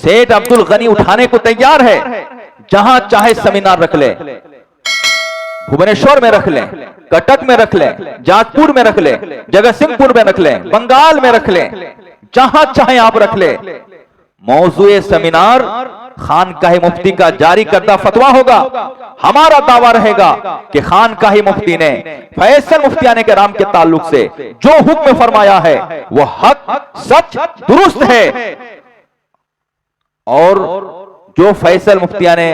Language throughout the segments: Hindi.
सेठ अब्दुल गनी उठाने को तैयार है, जहां चाहे सेमिनार रख ले, भुवनेश्वर में रख लें, कटक में रख लें, जाजपुर में रख लें, जगतसिंहपुर में रख लें, बंगाल में रख लें, जहां चाहे आप रख लें। मौजूए सेमिनार खानकाही मुफ्ती का जारी करदा फतवा होगा। हमारा दावा रहेगा कि खानकाही मुफ्ती ने फैसल मुफ्तियाने कराम के ताल्लुक से जो हुक्म फरमाया है वह हक, सच, दुरुस्त है, और जो फैसल मुफ्तियाने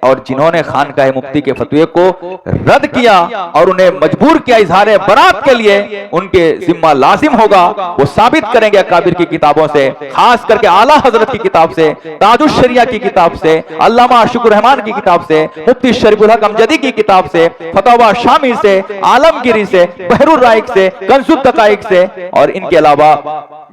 और जिन्होंने खानकाही मुफ्ती के फतवे को रद्द किया और उन्हें मजबूर किया इजहार बरात के लिए, उनके जिम्मा लाजिम होगा वो साबित करेंगे अकाबिर की किताबों से, खास करके आला हजरत की किताब से, ताजुश शरिया की किताब से, अल्लामा शुक्र रहमान की किताब से, मुफ्ती शरीफुल हक अमजदी की किताब से, फतवा शामी से, आलमगिरी से, बहरुर राइक से, कंजुत दकाइक से, और इनके अलावा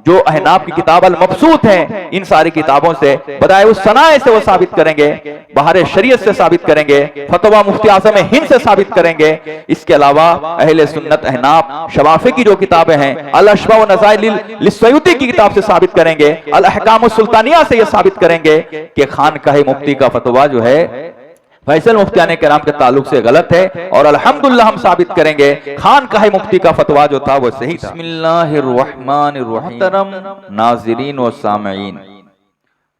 जो अहनाफ की किताब अल मबसूत है, इन सारी किताबों से बदाए उस सनाए से वो साबित करेंगे, बाहर शरीयत से साबित करेंगे, फतवा मुफ्ती आज़म हिंद से साबित करेंगे। इसके अलावा अहले सुन्नत अहनाफ शवाफे की जो किताबें हैं, अल अशबा व नज़ाइल लिस्सयूती की किताब से साबित करेंगे, अल अहकाम सुल्तानिया से ये साबित करेंगे कि खानकाही मुफ्ती का फतवा जो है फैसल मुफ्तियाने कराम के ताल्लुक से गलत है, और अल्हम्दुलिल्लाह हम साबित करेंगे खानकाही मुफ्ती का फतवा जो था वो सही था। बिस्मिल्लाहिर्रहमानिर्रहीम। नाज़रीन व सामईन,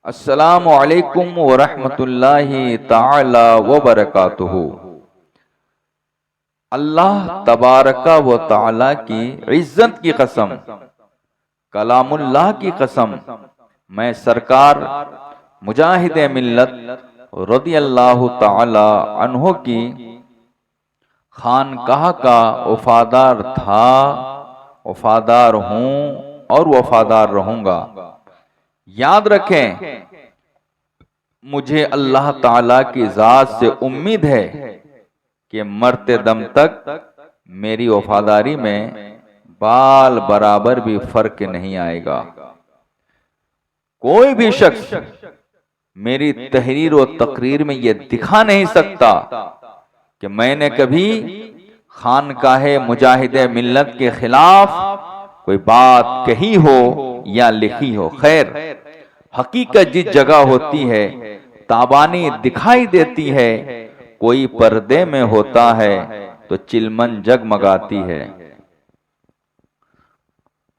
अस्सलामु अलैकुम व रहमतुल्लाहि ताला व बरकातुहू। अल्लाह तबारका व ताला की इज्जत की कसम, कलामुल्लाह की कसम, मैं सरकार मुजाहिद मिल्लत रदियल्लाहु ताला अन्हो की खानकाह का वफादार था, वफादार हूं और वफादार रहूंगा। याद रखें, मुझे अल्लाह ताला की जात से उम्मीद है कि मरते दम तक मेरी वफादारी में बाल बराबर भी फर्क नहीं आएगा। कोई भी शख्स मेरी तहरीर और तकरीर में यह दिखा नहीं सकता कि मैंने कभी खानकाहे मुजाहिदे मिल्लत के खिलाफ कोई बात कही हो या लिखी हो। खैर, हकीकत जिस जगह होती है ताबानी दिखाई देती है, कोई पर्दे में होता है तो चिलमन जगमगाती है।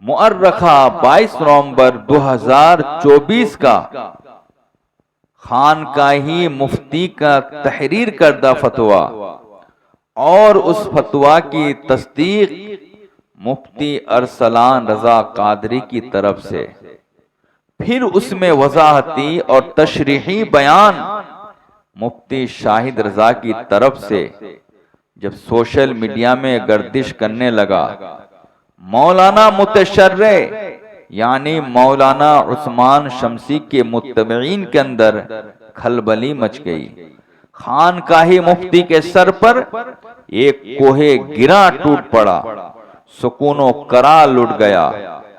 मुअर्रखा 22 नवंबर 2024 का खानकाही मुफ्ती का तहरीर करदा फतवा और उस फतवा की तस्दीक मुफ्ती अरसलान रजा कादरी की तरफ से, फिर उसमें वजाहती और तशरीही बयान मुफ्ती शाहिद रजा की तरफ से जब सोशल मीडिया में गर्दिश करने लगा, मौलाना मुतशर्रे यानी मौलाना उस्मान शमसी के मुत्तबईन के अंदर खलबली मच गई। खानकाही मुफ्ती के सर पर एक कोहे गिरा टूट पड़ा, सुकूनो करार लुट गया,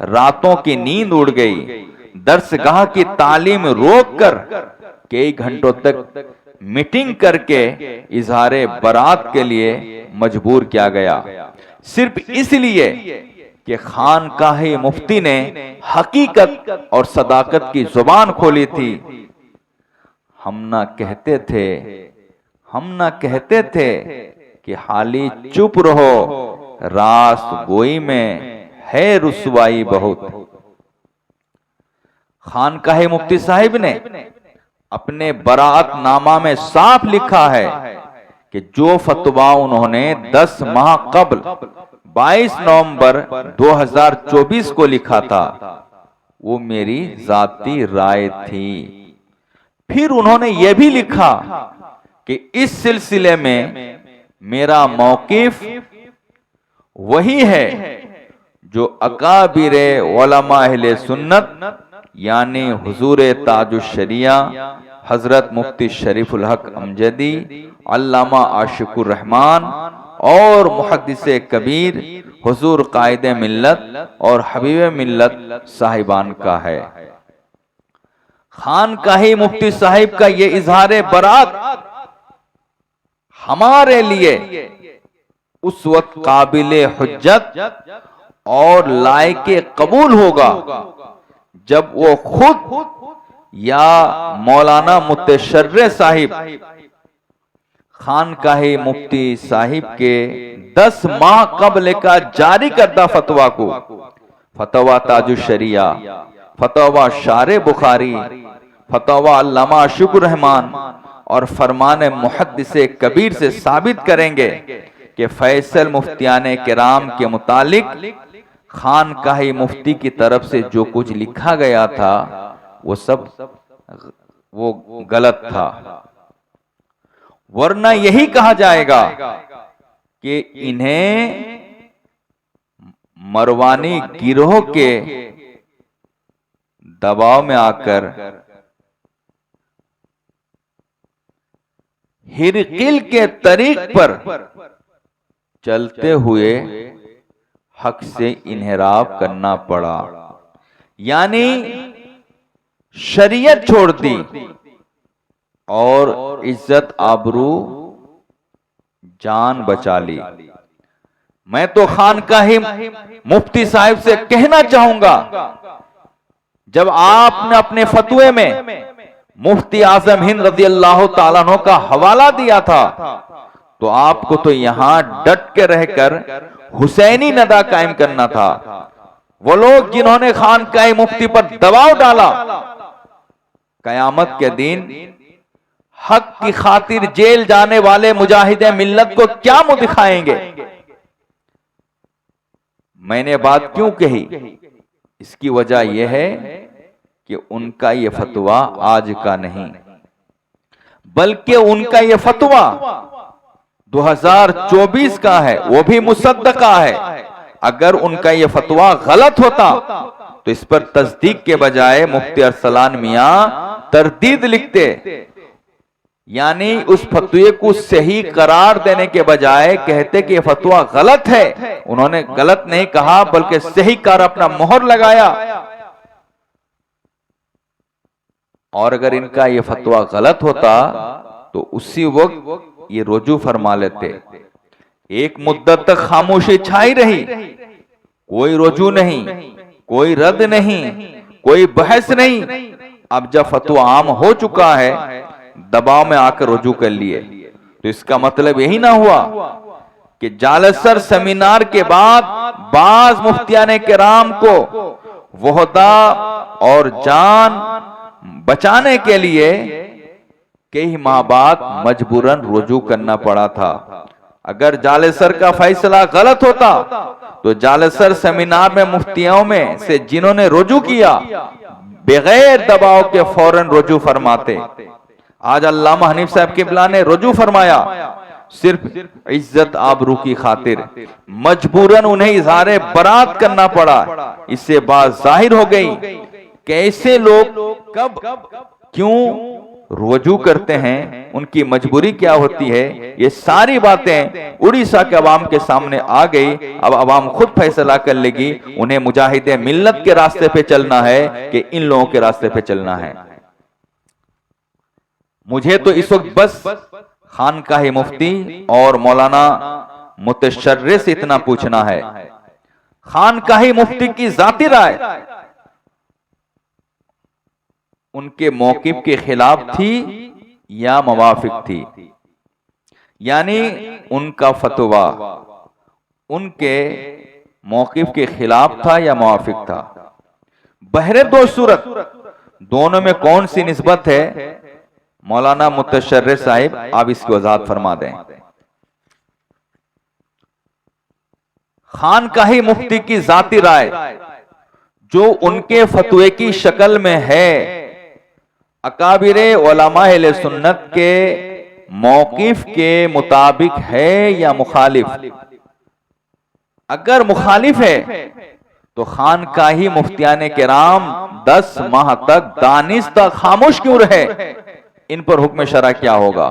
रातों की नींद उड़ गई, दर्सगाह की तालीम रोक कर कई घंटों तक मीटिंग करके इजहारे बरात के लिए मजबूर किया गया, सिर्फ इसलिए कि खानकाही मुफ्ती ने हकीकत और सदाकत की जुबान खोली थी। हम ना कहते थे कि हाली चुप रहो, रास्त गोई में है रुसवाई बहुत। खानकाही मुफ्ती साहिब ने अपने बरात नामा में साफ लिखा है कि जो फतवा उन्होंने 10 माह कबल 22 नवंबर 2024 को लिखा था वो मेरी जाती राय थी। फिर उन्होंने यह भी लिखा कि इस सिलसिले में मेरा मौकिफ वही है जो अकाबिरे उलमा अहले सुन्नत यानी हुजूर ताजुश शरिया हजरत मुफ्ती शरीफुल हक अमजदी, अल्लामा आशिकुर रहमान और मुहद्दिसे कबीर हुजूर कायदे मिल्लत और हबीब मिल्लत साहिबान का है। खानकाही मुफ्ती साहिब का ये इजहार बरात हमारे लिए उस वक्त काबिले हुज्जत और लायके कबूल होगा जब वो खुद या मौलाना मुतशर्रे साहिब खानकाहे मुफ्ती साहिब के 10 माह कबल का जारी करदा फतवा को फतवा ताजुश शरिया, फतवा शारे बुखारी, फतवा अल्लामा शुक्र रहमान और फरमाने मुहद्दिसे कबीर से साबित करेंगे कि फैसल मुफ्तियाने किराम के मुतालिक खानकाहे मुफ्ती की तरफ से जो कुछ लिखा गया था वो सब वो गलत था। वरना यही कहा जाएगा कि इन्हें मरवानी गिरोह के दबाव में आकर हिरकिल के तरीक पर चलते हुए हक से इन्हिराफ करना पड़ा, यानी शरीयत छोड़ दी और इज्जत आबरू जान बचा ली। मैं तो खानकाहे मुफ्ती साहिब से कहना चाहूंगा, जब आपने अपने फतवे में मुफ्ती आजम हिंद रज़ी अल्लाह ताला अन्हु का हवाला दिया था तो आपको तो यहां डट के रहकर हुसैनी नदा कायम करना था। वो लोग जिन्होंने खानकाहे मुफ्ती पर दबाव डाला, कयामत के दिन हक की खातिर जेल जाने वाले मुजाहिदे मिल्लत को क्या मुंह दिखाएंगे। मैंने बात क्यों कही, इसकी वजह यह है कि उनका यह फतवा आज का नहीं, बल्कि उनका यह फतवा 2024 का है, वो भी मुसद्दका है। अगर उनका यह फतवा गलत होता तो इस पर तस्दीक के बजाय मुफ्ती अरसलान मियां तरदीद लिखते, यानी उस फतवे को सही करार देने के बजाय कहते कि यह फतवा गलत है। उन्होंने गलत नहीं कहा बल्कि सही कर अपना मोहर लगाया। और अगर इनका यह फतवा गलत होता तो उसी वक्त ये रुजू फरमा लेते। एक मुद्दत तक खामोशी छाई रही, कोई रुजू नहीं, कोई रद्द नहीं, कोई बहस नहीं। अब जब फतवा आम हो चुका है, दबाव में आकर रुजू कर लिए, तो इसका मतलब यही ना हुआ कि जालसर सेमिनार के बाद बाज मुफ्तियाने किराम को वहदा और जान बचाने के लिए कई माह बाद मजबूरन रुजू करना पड़ा था। अगर जालसर का फैसला गलत होता तो जालसर सेमिनार में मुफ्तियों में से जिन्होंने रुजू किया बगैर दबाव के फौरन रुजू फरमाते। आज अल्लामा हनीफ साहब किबला ने रुजू फरमाया, सिर्फ इज्जत आबरू की खातिर मजबूरन उन्हें इज़हारे बरात करना पड़ा। इससे बात जाहिर हो गई कैसे लोग कब क्यों रुजू करते हैं, उनकी मजबूरी क्या होती है। ये सारी बातें उड़ीसा के अवाम के सामने आ गई। अब अवाम खुद फैसला कर लेगी उन्हें मुजाहिदे मिल्लत के रास्ते पे चलना है कि इन लोगों के रास्ते पे चलना है। मुझे तो इस वक्त बस खानकाहे मुफ्ती और मौलाना मुतशर्रे से इतना पूछना है, खानकाहे मुफ्ती की जाती राय उनके मौकिफ के खिलाफ थी या मुवाफिक थी, यानी उनका फतवा उनके मौकिफ के खिलाफ था या मुवाफिक था। बहरे दो सूरत दोनों में कौन सी निस्बत है, मौलाना मुतशर्रे साहिब आप इसकी वजाहत फरमा दें। खानकाहे मुफ्ती की जाती राय जो उनके फतवे की शक्ल में है, अकाबिरे उलमा अहले सुन्नत के मौकिफ के मुताबिक है या मुखालिफ। अगर मुखालिफ है तो खानकाही मुफ्तियाने किराम 10 माह तक दानिस्ता खामोश क्यों रहे, इन पर हुक्म शरा क्या होगा।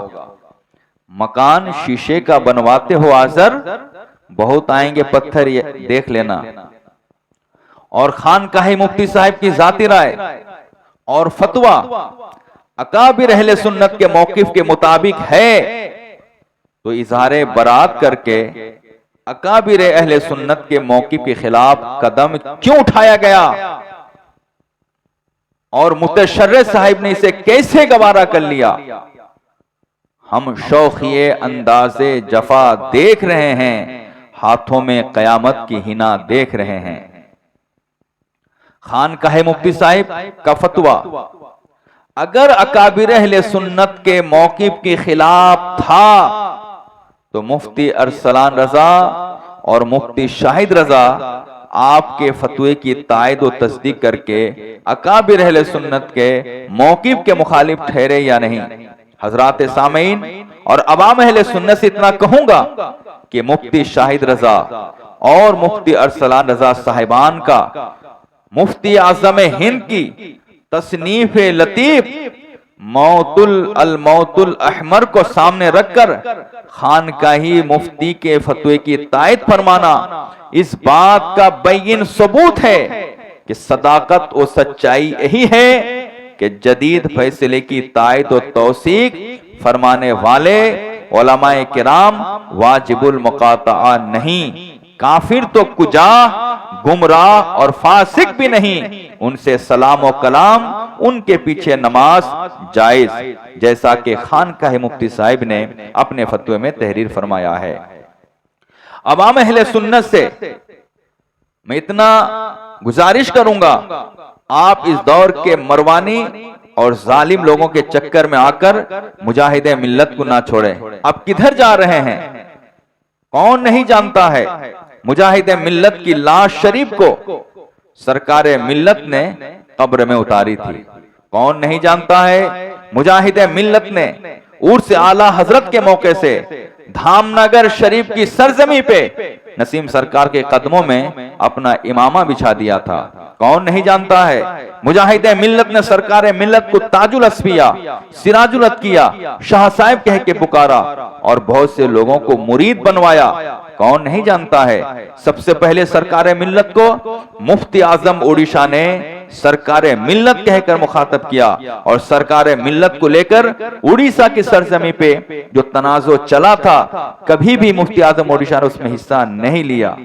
मकान शीशे का बनवाते हो आजर, बहुत आएंगे पत्थर देख लेना। और खानकाहे मुफ्ती साहिब की जाती राय और फतवा अकाबिर अहले सुन्नत के मौकिफ के मुताबिक है तो इज़हारे बरात करके अकाबिर अहले सुन्नत के मौकिफ के खिलाफ कदम क्यों उठाया गया। और मुतशर्रे साहिब ने इसे कैसे गवारा कर लिया। हम शौखिए अंदाज़े जफा देख रहे हैं, हाथों में कयामत की हिना देख रहे हैं। खानकाह मुफ्ती साहिब का फतवा अगर अकाबिर अहले सुन्नत के मौक़िफ़ के खिलाफ था तो मुफ्ती अरसलान रजा और मुफ्ती शाहिद रजा आपके फतवे की तायद व तस्दीक करके अकाबिर अहले सुन्नत के मौक़िफ़ के मुखालिफ ठहरे या नहीं। हजरात सामीन और अवाम अहले सुन्नत से इतना कहूंगा कि मुफ्ती शाहिद रजा और मुफ्ती अरसलान रजा साहिबान का मुफ्ती आज़म हिंद की तसनीफ लतीफ मौतुल अहमर को सामने रखकर खानकाही मुफ्ती के फतवे की तायद फरमाना इस बात का बैयिन सबूत है कि सदाकत और सच्चाई यही है कि जदीद फैसले की तायद और तौसीक फरमाने वाले उलमाए किराम वाजिबुल मुकाता नहीं, काफिर तो कुजा गुमराह और फासिक भी नहीं, उनसे सलाम और कलाम उनके पीछे नमाज जायज, जैसा कि खानकाह मुफ्ती साहिब ने अपने फतवे में तहरीर फरमाया है। अवाम अहले सुन्नत से मैं इतना गुजारिश करूंगा, आप इस दौर के मरवानी और जालिम लोगों के चक्कर में आकर मुजाहिदे मिल्लत को ना छोड़ें। अब किधर जा रहे हैं कौन नहीं जानता है। मुजाहिदे मिल्लत की लाश शरीफ को सरकारे मिल्लत ने कब्र में उतारी थी, कौन नहीं जानता है। मुजाहिदे मिल्लत ने उर्स आला हजरत के मौके से धामनगर शरीफ की सरजमी पे नसीम सरकार के कदमों में अपना इमामा बिछा दिया था, कौन नहीं जानता है। मुजाहिदे मिल्लत ने सरकारे मिल्लत को ताजुल अस्फिया सिराजुल अतकिया शाह साहब कह के पुकारा और बहुत से लोगों को मुरीद बनवाया, कौन नहीं जानता है। सबसे पहले सरकारे मिल्लत को मुफ्ती आजम ओडिशा ने सरकारे मिल्लत कहकर मुखातब किया और सरकारे मिल्लत को लेकर उड़ीसा की सरजमी पे जो तनाज़ो चला था, कभी भी मुफ्ती आजम ओडिशा ने उसमें हिस्सा नहीं लिया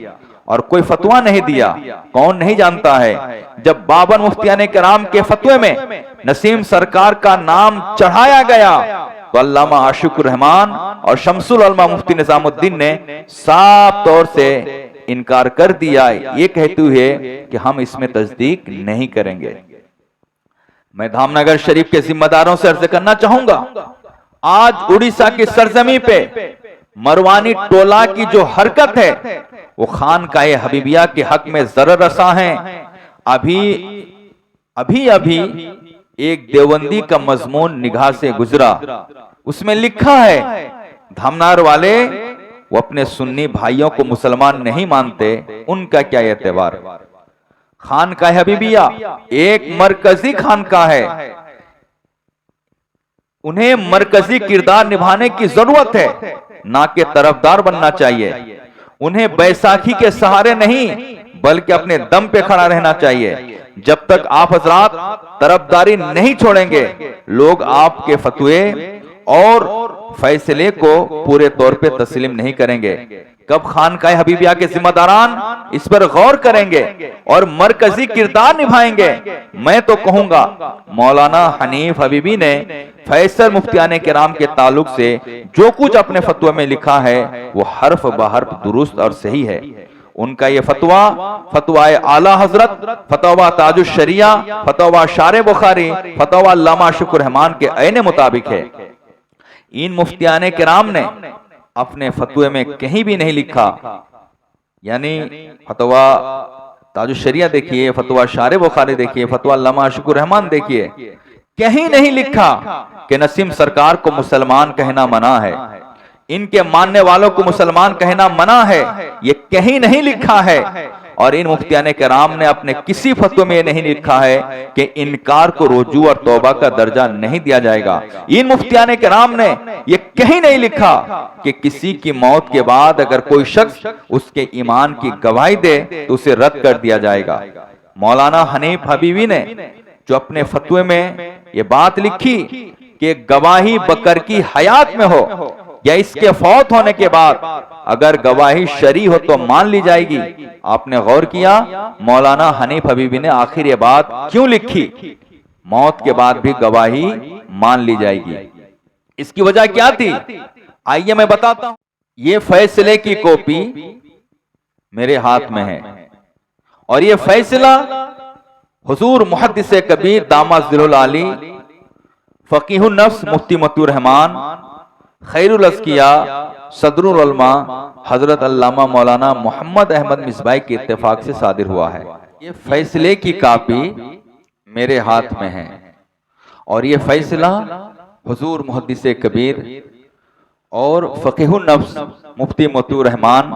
और कोई फतवा नहीं दिया, कौन नहीं जानता है। जब बाबर मुफ्तियाने किराम के फतवे में नसीम सरकार का नाम चढ़ाया गया तो अल्लामा आशिकुर रहमान और शमसुल उलमा मुफ्ती निजामुद्दीन ने साफ तौर से इनकार कर दिया, ये कहते हुए कि हम इसमें तस्दीक नहीं करेंगे। मैं धामनगर शरीफ के जिम्मेदारों से अर्ज करना चाहूंगा, आज उड़ीसा की सरजमी पे मरवानी टोला की जो हरकत है वो खानकाए हबीबिया के हक में जरर रसा है। अभी एक देवबंदी का मजमून निगाह से गुजरा, उसमें लिखा है धामनार वाले वो अपने सुन्नी भाइयों को मुसलमान नहीं मानते, उनका क्या एतबार। खानकाह हबीबिया एक मरकजी खानकाह है, उन्हें मरकजी किरदार निभाने की जरूरत है, ना कि तरफदार बनना चाहिए। उन्हें बैसाखी के सहारे नहीं बल्कि अपने दम पे खड़ा रहना चाहिए। जब तक आप हजरात तरफदारी नहीं छोड़ेंगे, लोग आपके फतवे और फैसले को पूरे तौर पे तस्लीम नहीं करेंगे। कब खानकाह हबीबिया के जिम्मेदारान इस पर गौर करेंगे और मरकजी किरदार निभाएंगे। मैं तो कहूंगा मौलाना हनीफ हबीबी ने फैसल मुफ्तियाने किराम के ताल्लुक से जो कुछ अपने फतवे में लिखा है वो हर्फ बहर्फ दुरुस्त और सही है। उनका ये फतवाए आला हजरत, फतवा ताजुश शरिया, फतवा शारे बुखारी, फतवा अल्लामा शुक्र रहमान के ऐने मुताबिक है। इन मुफ्तियाने किराम ने अपने फतवे में कहीं भी नहीं लिखा, यानी फतवा ताजुश शरिया देखिए, फतवा शारे बुखारी देखिए, फतवा अल्लामा शुक्र रहमान देखिए, कहीं नहीं लिखा कि नसीम सरकार को मुसलमान कहना मना है, इनके मानने वालों को मुसलमान कहना मना है, ये कहीं नहीं लिखा है। और इन मुफ्तियाने किराम ने अपने किसी फतवे में नहीं लिखा है कि इनकार को रुजू और तौबा का दर्जा नहीं दिया जाएगा। इन मुफ्तियाने किराम ने ये कहीं नहीं लिखा कि किसी की मौत के बाद अगर कोई शख्स उसके ईमान की गवाही दे तो उसे रद्द कर दिया जाएगा। मौलाना हनीफ हबीबी ने जो अपने फतवे में ये बात लिखी कि गवाही बकर की हयात में हो या इसके फौत होने के बाद अगर गवाही शरी हो तो मान ली जाएगी। आपने गौर किया मौलाना हनीफ हबीबी ने आखिर ये बात क्यों लिखी? मौत के बाद भी गवाही मान ली जाएगी। इसकी वजह क्या थी, आइए मैं बताता हूं। ये फैसले की कॉपी मेरे हाथ में है और ये फैसला हुजूर मुहद्दिस कबीर दामद ज़िलुल आली फकीहुन नफ्स मुफ्ती मतीउर रहमान खैरुल अस्किया सदरुल उलमा हजरत अल्लामा मौलाना मोहम्मद अहमद मिसबाई के इत्तेफाक से सादिर हुआ है। ये फैसले की कॉपी मेरे हाथ में है और ये फैसला हुजूर मुहद्दिस कबीर और फकीहुन नफ्स मुफ्ती मतीउर रहमान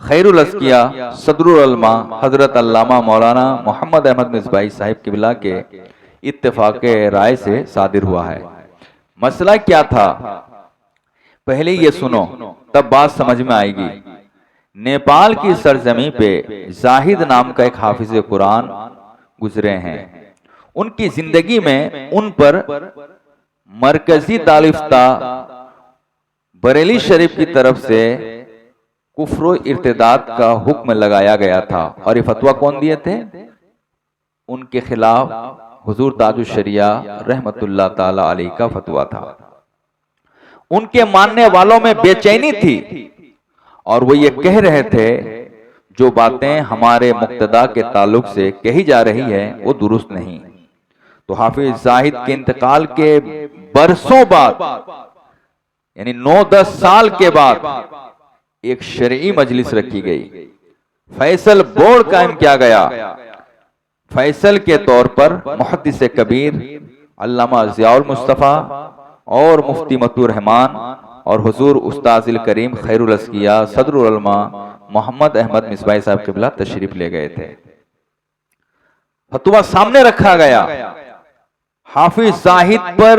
खैरुल अस्किया सदरुल उलमा हजरत अल्लामा मौलाना मोहम्मद अहमद मिसबाई साहिब किबला के इत्तेफाक राय से सादिर हुआ है। मसला क्या था, पहले ये सुनो तब बात समझ में आएगी। नेपाल की सरजमी पे जाहिद नाम का एक हाफिज कुरान गुजरे हैं। उनकी जिंदगी में उन पर मरकजी तालिफ्ता बरेली शरीफ की तरफ से कुफ्र इर्तिदाद का हुक्म लगाया गया था। और ये फतवा कौन दिए थे, उनके खिलाफ हुजूर ताजुश शरिया रहमतुल्लाह ताला अलैह का फतवा था। उनके मानने वालों में बेचैनी थी और वो ये कह रहे थे जो बातें हमारे मुक्तदा के ताल्लुक से कही जा रही है वो दुरुस्त नहीं। तो हाफिज जाहिद के इंतकाल के बरसों बाद यानी 9-10 साल के बाद एक शरई मजलिस रखी गई, फैसल बोर्ड कायम किया गया। फैसल के तौर पर मुहद्दिस कबीर अल्लामा ज़ियाउल मुस्तफ़ा और मुफ्ती मतीउर रहमान और हुजूर उस्ताज़िल करीम खैरुल अस्किया सदरुल उलमा मोहम्मद अहमद मिसबाई साहब किबला तशरीफ ले गए थे। फतवा सामने रखा गया, हाफिज जाहिद पर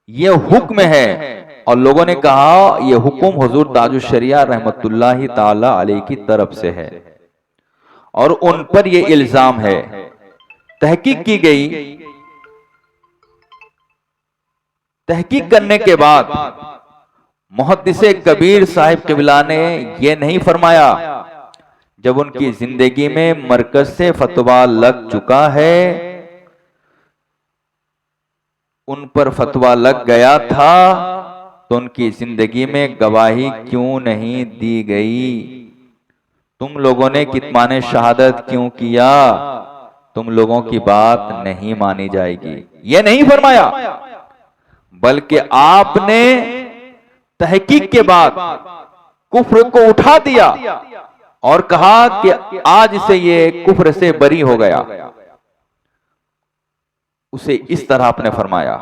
यह हुक्म है और लोगों ने कहा यह हुक्म हुजूर ताजुश शरिया रहमतुल्लाहि ताला अलैह की तरफ से है और उन पर यह इल्जाम है। तहकीक की गई, तहकीक करने के बाद मुहद्दिसे कबीर साहिब किबला ने यह नहीं फरमाया जब उनकी जिंदगी में मरकज से फतवा लग चुका है, उन पर फतवा लग गया था तो उनकी जिंदगी में गवाही क्यों नहीं दी गई, तुम लोगों ने कितमाने शहादत क्यों किया, तुम लोगों की बात नहीं मानी जाएगी, यह नहीं फरमाया। बल्कि आपने तहकीक के बाद कुफ्र को उठा दिया और कहा कि आज से ये कुफ्र से बरी हो गया। उसे इस तरह आपने फरमाया।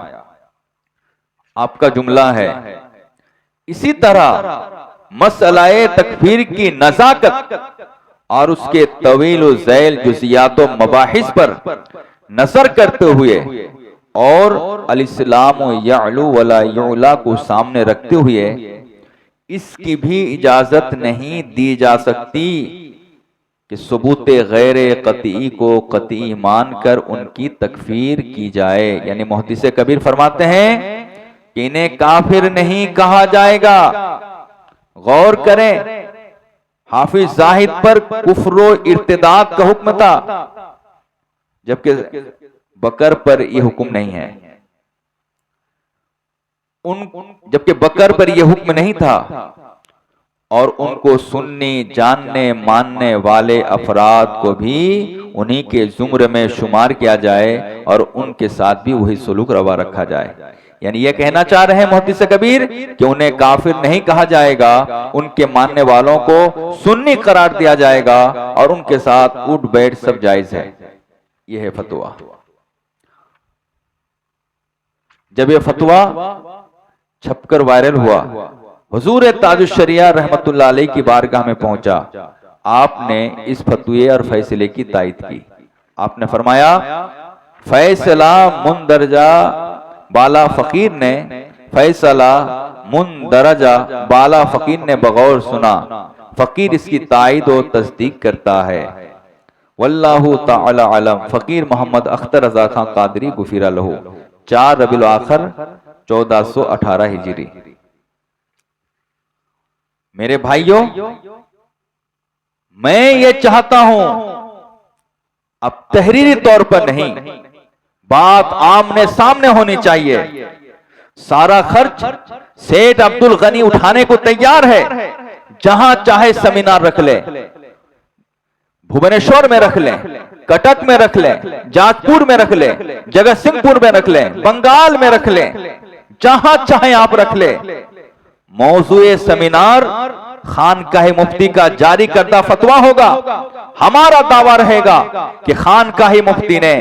आपका जुमला है, इसी तरह मसलाए तकफीर की नजाकत और उसके तवील व ज़ैल जुज़ियात व मबाहिस पर नजर करते हुए और अल-इस्लाम यअलू वला युला को सामने रखते हुए इसकी भी इजाजत नहीं दी जा सकती कि सबूते गैर कतई को कतई मानकर उनकी तकफीर की जाए। यानी मुहद्दिसे कबीर फरमाते हैं कि इन्हें काफिर नहीं कहा जाएगा। गौर करें, हाफिज जाहिद पर कुफ्र इर्तिदाद का हुक्म था जबकि बकर पर यह हुक्म नहीं है। जबकि बकर पर यह हुक्म नहीं था और उनको सुनने जानने मानने वाले अफराद को भी उन्हीं के जुम्र में शुमार किया जाए और उनके साथ भी वही सलूक रवा रखा जाए। यानी यह कहना चाह रहे हैं मुहद्दिस कबीर कि उन्हें काफिर नहीं कहा जाएगा, उनके मानने वालों को सुन्नी करार दिया जाएगा और उनके साथ उठ बैठ सब जायज है। यह है फतवा। जब यह फतवा छपकर वायरल हुआ, हुजूर ताजुश शरिया रहमतुल्लाह अलैह की बारगाह में पहुंचा। आपने इस फतवे और फैसले की तायद की। आपने फरमाया, फैसला मुंदरजा बाला फकीर ने, फैसला मुंदरजा बाला फकीर ने बगौर सुना, फकीर इसकी तायद और तस्दीक करता है। वल्लाहु ताला अलम। फकीर मोहम्मद अख्तर रजा खान कादरी गुफिरा लहू, 4 रबीउल आखिर 1418 हिजरी। मेरे भाइयों, मैं ये चाहता हूं अब तहरीरी तौर पर नहीं बात आमने सामने होनी चाहिए। सारा खर्च सेठ अब्दुल गनी उठाने को तैयार है। जहां चाहे सेमिनार रख ले, भुवनेश्वर में रख लें, कटक में रख लें, जाजपुर में रख लें, जगत सिंहपुर में रख लें, बंगाल में रख लें, जहां चाहे आप रख लें। मौजूए सेमिनार खानकाह मुफ्ती का जारी करदा फतवा होगा। हमारा दावा रहेगा कि खानकाह मुफ्ती ने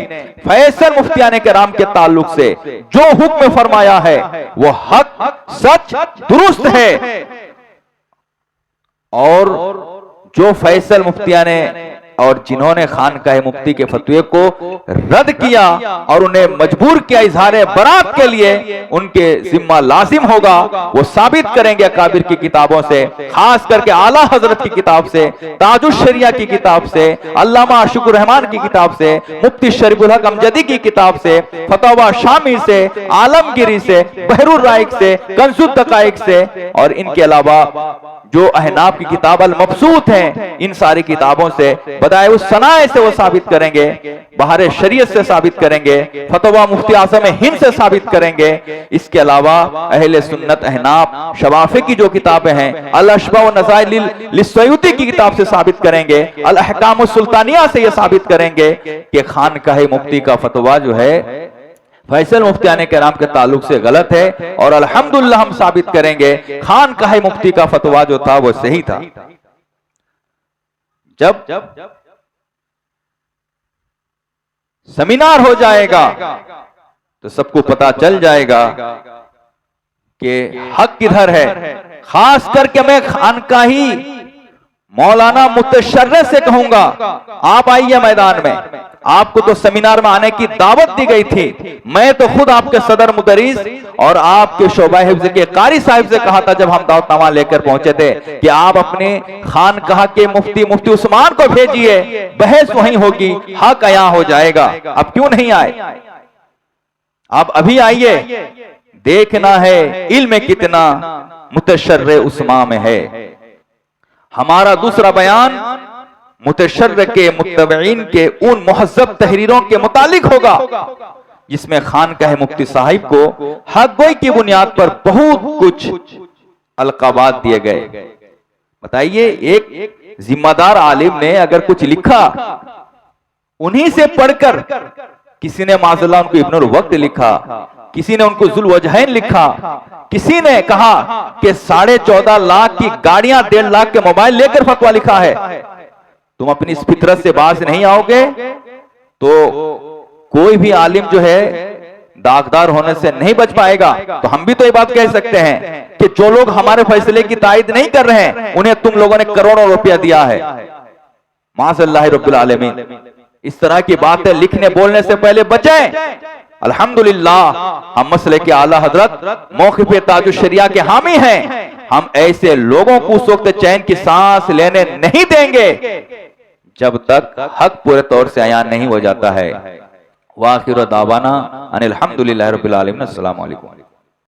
फैसल मुफ्तियाने किराम के ताल्लुक से जो हुक्म फरमाया है वो हक, सच, दुरुस्त है। और जो फैसल मुफ्तियाने और जिन्होंने खानकाह मुफ्ती के फतवे को रद्द किया और उन्हें मजबूर किया इजहार बरात के लिए, उनके जिम्मा लाजिम होगा वो साबित करेंगे अकाबिर की किताबों से, खास करके आला हजरत की किताब से, ताजुश शरिया की किताब से, अल्लामा शुक्र रहमान की किताब से, मुफ्ती शरीफुल हक अमजदी की किताब से, फतवा शामी से, आलमगिरी से, बहरुर राइक से, कंजुद दकाइक से, और इनके अलावा जो अहनाफ की किताब अल मबसूत है, इन सारी किताबों से, बदाए उस सनाए से वो साबित करेंगे, बहारे शरीयत से साबित करेंगे, फतवा मुफ्ती आज़म हिंद से साबित करेंगे। इसके अलावा अहले सुन्नत अहनाफ शवाफे की जो किताबें हैं, अल अशबा व नज़ाइल लिस्सयूती की किताब से साबित करेंगे, अल अहकाम सुल्तानिया से ये साबित करेंगे कि खानकाह मुफ्ती का फतवा जो है फैसल मुफ्तियाने किराम के ताल्लुक से गलत है। और अल्हम्दुलिल्लाह हम साबित करेंगे खानकाह मुफ्ती का फतवा जो था वो सही था। जब सेमिनार हो जाएगा तो सबको पता चल जाएगा कि हक किधर है। खास करके मैं खानकाही मौलाना मुतशर्रे से कहूंगा, आप आइए मैदान में। आपको तो सेमिनार में आने की दावत दी गई थी। मैं तो खुद आपके सदर मुदरीस और आपके शोबा हिफ्ज़ के कारी साहिब से कहा था जब हम दावतनामा लेकर पहुंचे थे कि आप अपने खानकाह के मुफ्ती उस्मान को भेजिए, बहस वहीं होगी, हक अयां हो जाएगा। अब क्यों नहीं आए? आप अभी आइए, देखना है इल्म कितना मुतशर्रे उस्मान में है। हमारा दूसरा बयान मुतशर्रे के मुत्तबईन के उन मुहज़्ज़ब तहरीरों के मुतालिक होगा जिसमें खानकाह मुफ्ती साहिब को हक गोई की बुनियाद पर बहुत कुछ अलक़ाबात दिए गए। बताइए, एक जिम्मेदार आलिम ने अगर कुछ लिखा, उन्हीं से पढ़कर किसी ने माज़अल्लाह उनको इब्नुल वक्त लिखा, किसी ने उनको जुल वजहैन लिखा, किसी ने कहा कि 14.5 लाख की गाड़ियां 1.5 लाख के मोबाइल लेकर फतवा लिखा है। तुम अपनी इस फितरत से बाज नहीं आओगे तो कोई भी आलिम जो है दागदार होने से नहीं बच पाएगा। तो हम भी तो ये बात कह सकते हैं कि जो लोग हमारे फैसले की तायद नहीं कर रहे हैं उन्हें तुम लोगों ने करोड़ों रुपया दिया है। माज़अल्लाह रब्बिल आलमीन, इस तरह की बातें लिखने बोलने से पहले बचें। अल्हम्दुलिल्लाह हम मसले के आला हजरत मौक़िफ़ ताजुश शरिया के हामी हैं। हम ऐसे लोगों को उस वक्त चैन की सांस लेने नहीं देंगे जब तक हक पूरे तौर से अयान नहीं हो जाता है। वाखिर दावाना अनिल हम्दुलिल्लाहि रब्बिल आलमीन। अस्सलामु अलैकुम।